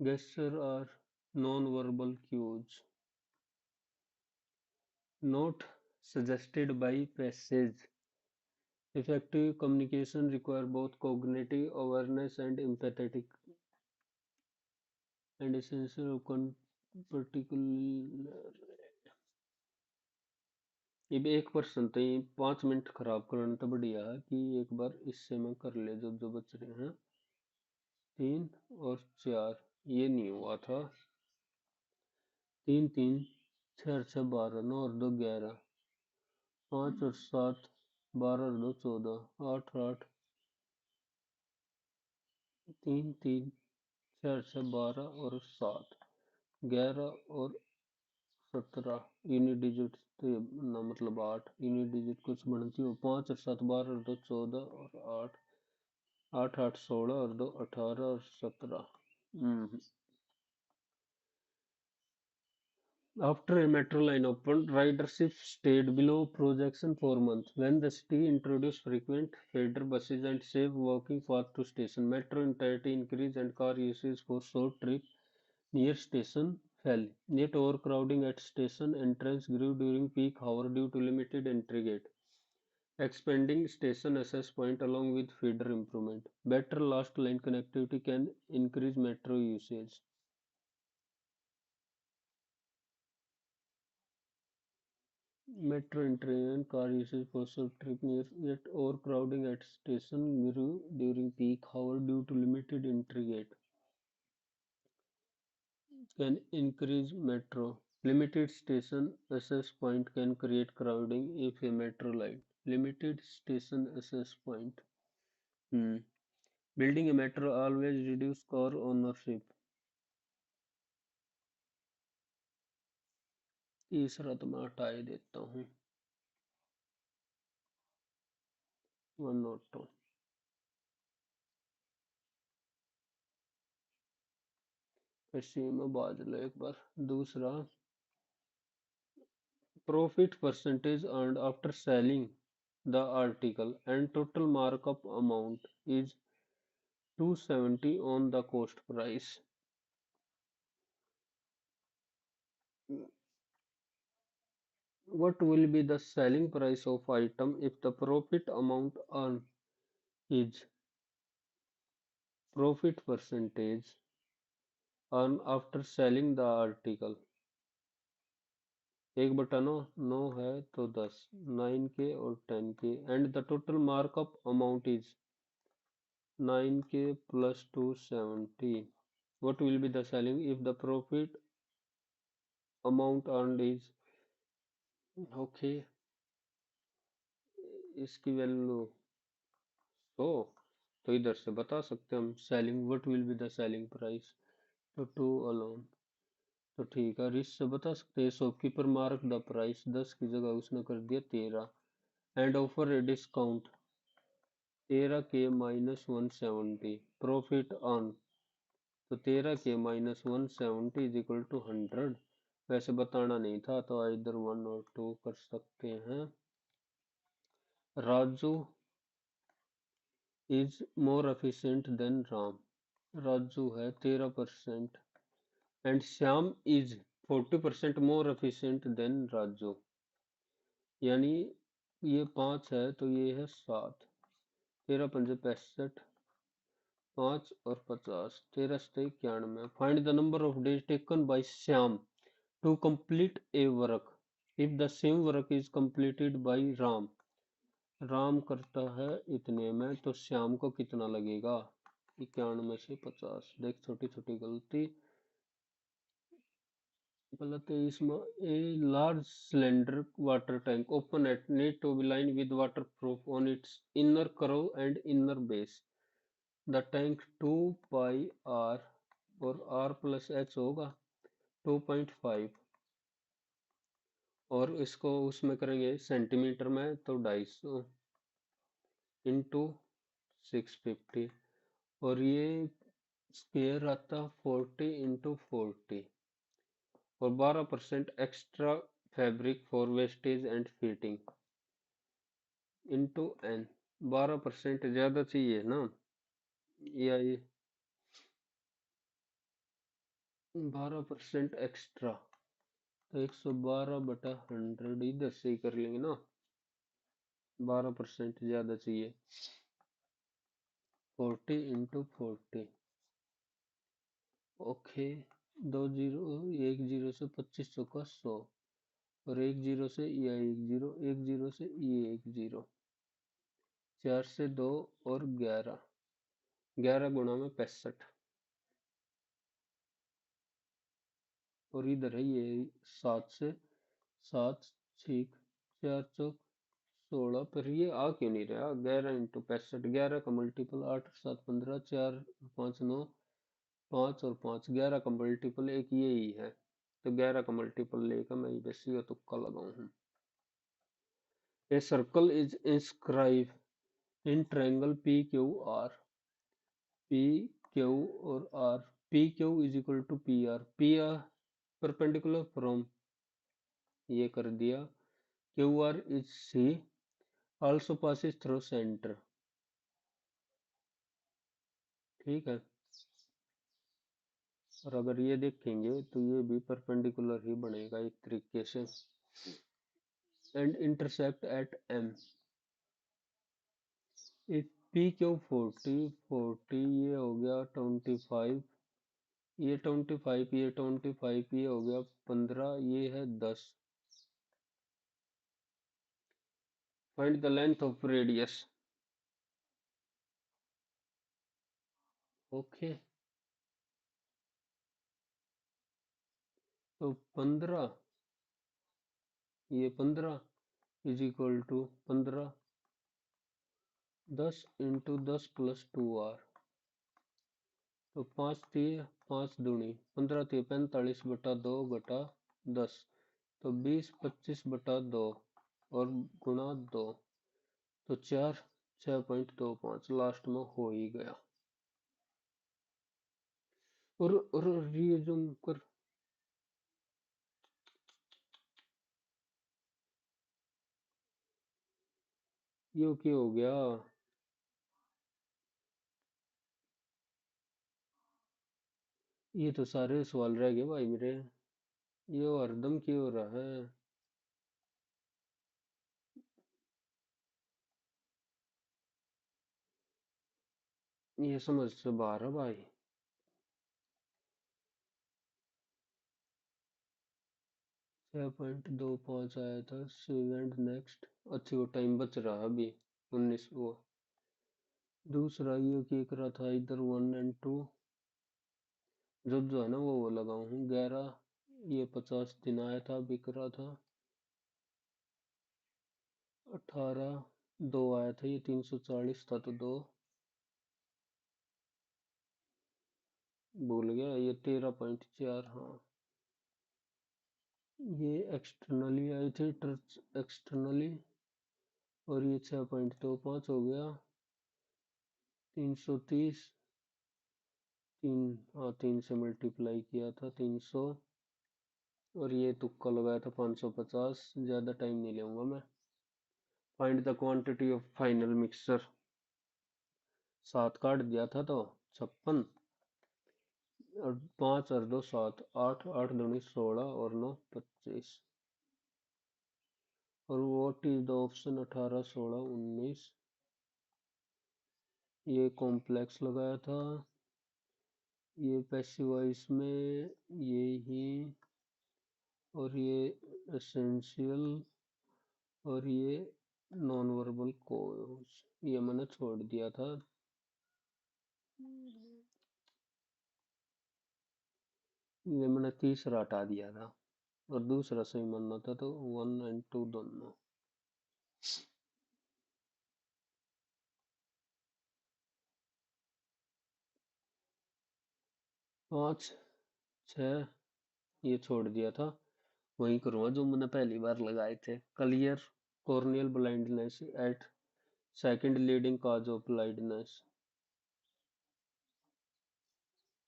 gesture are non-verbal cues not suggested by passage। Effective communication require both cognitive awareness and empathetic and essential particular। अब 1% तो ये 5 minute खराब करना तो बढ़िया है कि एक बार इससे मैं कर ले जो जो बच रहे हैं। 3 और 4 ये नहीं हुआ था। 3 3, 6 और 6 12, 9 और 2 11, 5 और 7 12 और 2 14, 8 8, 3 3, 6 और 6 12 और 7, 11 और 17 यूनिट डिजिट तो ना मतलब 8 यूनिट डिजिट कुछ बनती हो। 5 और 7 12 और 2 14 और 8 8 8 16 और 2 18 और 17। After a metro line opened, ridership stayed below projection for months. When the city introduced frequent feeder buses and safe walking paths to station, metro entirety increased and car usage for short trips near station fell. Yet overcrowding at station entrance grew during peak hour due to limited entry gate. Expanding station access point along with feeder improvement. Better last line connectivity can increase metro usage. Metro and train car usage for short trip near yet overcrowding at station grew during peak hour due to limited entry gate. Can increase metro. Limited station access point can create crowding if a metro line. Limited station access point. Hmm. Building a metro always reduce car ownership. तीसरा तो मैं हटा ही देता हूँ। 102। इसी में बाज लो एक बार। दूसरा, profit percentage earned after selling the article and total markup amount is 270 on the cost price। What will be the selling price of item if the profit amount earned is profit percentage earned after selling the article? 1/9 9 है तो 10 9K और 10K and the total markup amount is 9K plus 270. What will be the selling if the profit amount earned is okay इसकी value तो इधर से बता सकते हैं हम selling what will be the selling price तो टू अलोन तो ठीक है और इससे बता सकते हैं शॉपकीपर मार्क द प्राइस 10 की जगह उसने कर दिया 13 and offer a discount 13K minus 170 profit on तो 13K minus 170 is equal to 100 वैसे बताना नहीं था तो इधर 1 और 2 कर सकते हैं Raju is more efficient then Ram Raju है 13% and Shyam is 40% more efficient then Raju यानी ये 5 है तो ये है 7 13 पंजे 65 5 और 50 13 सतह 91 find the number of days taken by Shyam to complete a work if the same work is completed by Ram Ram करता है इतने में तो श्याम को कितना लगेगा 91 से 50 देख छोटी छोटी गलती गलत है इसमें a large cylinder water tank open at need to be line with water proof on its inner curve and inner base the tank 2 pi R और आर प्लस एच होगा 2.5 और इसको उसमें करेंगे सेंटीमीटर में तो 250 इंटू 650 और ये स्क्वायर आता 40 इंटू 40 और 12% extra fabric for wastage and fitting into an 12% ज्यादा चाहिए ना या ये 12% एक्स्ट्रा तो 112/100 इधर से ही कर लेंगे ना 12% ज्यादा चाहिए 40 इंटू 40 ओके 2 जीरो 1 जीरो से 2500 का 100 और 1 जीरो से ये 1 जीरो 1 जीरो से ये 1 जीरो 4 से 2 और 11 11 गुणा में 65 और इधर है ये 7 से 7 6 4 चौक 16 पर ये आ क्यों नहीं रहा 11 इंटू 65 11 का मल्टीपल 8 7 15 4 5 9 5 और 5 11 का मल्टीपल एक ये ही है तो 11 का मल्टीपल लेकर मैं ये वैसे ही तुक्का लगाऊं हूँ a circle is inscribed in triangle P Q R P Q और R P Q is equal to P R perpendicular from ये कर दिया Q R is C also passes through centre ठीक है और अगर ये देखेंगे तो ये भी परपेंडिकुलर ही बनेगा एक तरीके से and intersect at M P Q 40 ये हो गया 25 ये 25 ये 25 ये हो गया 15 ये है 10 find the length of radius okay तो 15 ये 15 is equal to 15 10 into 10 plus 2R तो 5 3 5 दूनी 15 3 45/2 घटा 10 तो 20 25/2 और गुणा 2 तो 4 6.25 लास्ट में हो ही गया और ये जो कर ये क्या हो गया ये तो सारे सवाल रह गए भाई मेरे ये हरदम क्यों हो रहा है ये समझ से बाहर है भाई। 6.25 आया था। Save and next. अच्छी वो टाइम बच रहा है अभी। 19 वो। दूसरा ये की करा था इधर 1 और 2। जो है ना वो लगाऊ हूँ 11। ये 50 दिन आया था बिक रहा था। 18। 2 आया था, ये 340 था तो 2। भूल गया, ये 13.4। हाँ, ये एक्सटर्नली आई थी, टच एक्सटर्नली। और ये 6.25 हो गया। 330। तीन। हाँ, 3 से मल्टीप्लाई किया था 300। और ये तुक्का लगाया था 550। ज्यादा टाइम नहीं लूंगा मैं। Find the quantity of final mixture. 7 काट दिया था तो 56। और 5 और 2 7। 8 8 दूनी 16 और 9 25। और व्हाट इज द ऑप्शन 18 16 19। ये कॉम्प्लेक्स लगाया था। ये पैसिव वॉइस में ये ही। और ये एसेंशियल। और ये नॉन वर्बल कोर्स ये मैंने छोड़ दिया था। ये मैंने तीसरा हटा दिया था। और दूसरा सही मानना था तो 1 और 2 दोनों। 5 6 ये छोड़ दिया था। वही करूंगा जो मैंने पहली बार लगाए थे। Clear corneal blindness at second leading cause of blindness.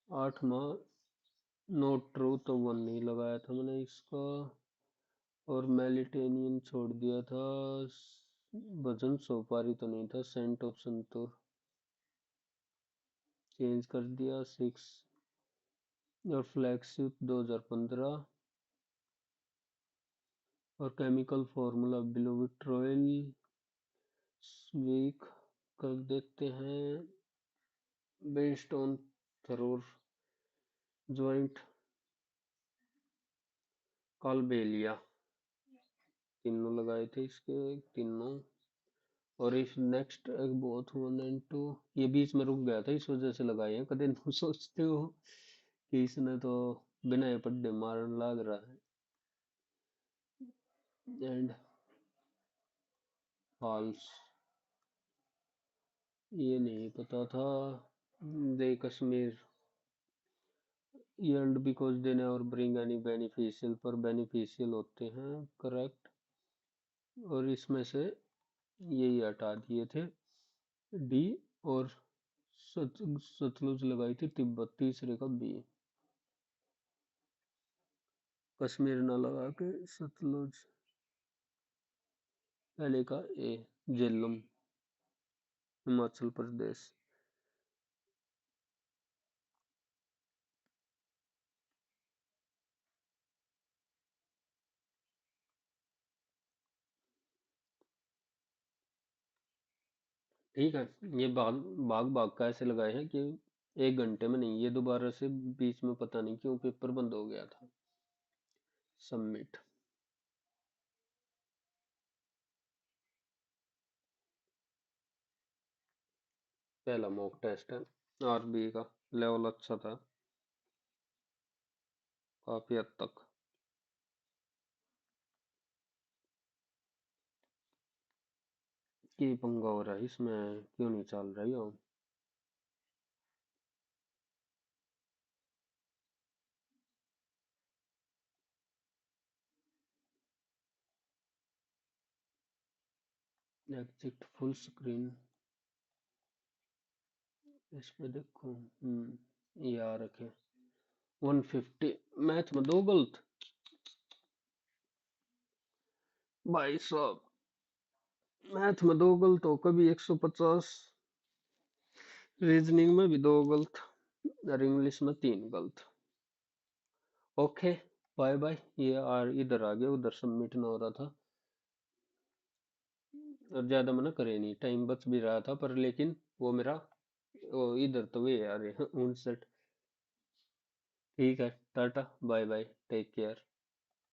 8वां नोट ट्रू तो 1 नहीं लगाया था मैंने इसका। और मेलिटेनियन छोड़ दिया था। भजन सोपारी तो नहीं था। सेंट ऑफ संतूर चेंज कर दिया 6। और फ्लैगशिप 2015। और केमिकल फार्मूला बिलोविट्रोइल वीक कर देते हैं। बेस्ड ऑन थरोर ज्वाइंट कालबेलिया। तीनों लगाए थे इसके तीनों। और इस नेक्स्ट एक बोथ 1 और 2। ये बीच में रुक गया था, इस वजह से लगाए हैं। कदे तुम सोचते हो कि इसने तो बिना पड्डे मारन लाग रहा है। And falls. ये नहीं पता था। दे Kashmir yield because they never bring any beneficial, पर beneficial होते हैं। करेक्ट। और इसमें से यही हटा दिए थे डी। और सतलुज लगाई थी तिब्बत तीसरे का बी। कश्मीर ना लगा के सतलुज पहले का ए। झेलम हिमाचल प्रदेश। ठीक है। ये भाग भाग भाग का ऐसे लगाए हैं कि 1 घंटे में नहीं, ये दोबारा से बीच में पता नहीं क्यों पेपर बंद हो गया था। सबमिट। पहला मॉक टेस्ट है। आरबी का लेवल अच्छा था काफी हद तक। की पंगा हो रहा है इसमें, क्यों नहीं चल रही हो। Exit full screen. इस पे देखो। ये आ रखे 150। मैथ में 2 गलत भाई साहब। मैथ में 2 गलत हो कभी 150। रीजनिंग में भी 2 गलत। और इंग्लिश में 3 गलत। ओके। Bye bye. ये इधर आ गया, उधर सबमिट ना हो रहा था। और ज्यादा मना करे नहीं, टाइम बच भी रहा था पर लेकिन वो मेरा ओ इधर तो वे आ रहे हैं 59। ठीक है, tata bye bye, take care.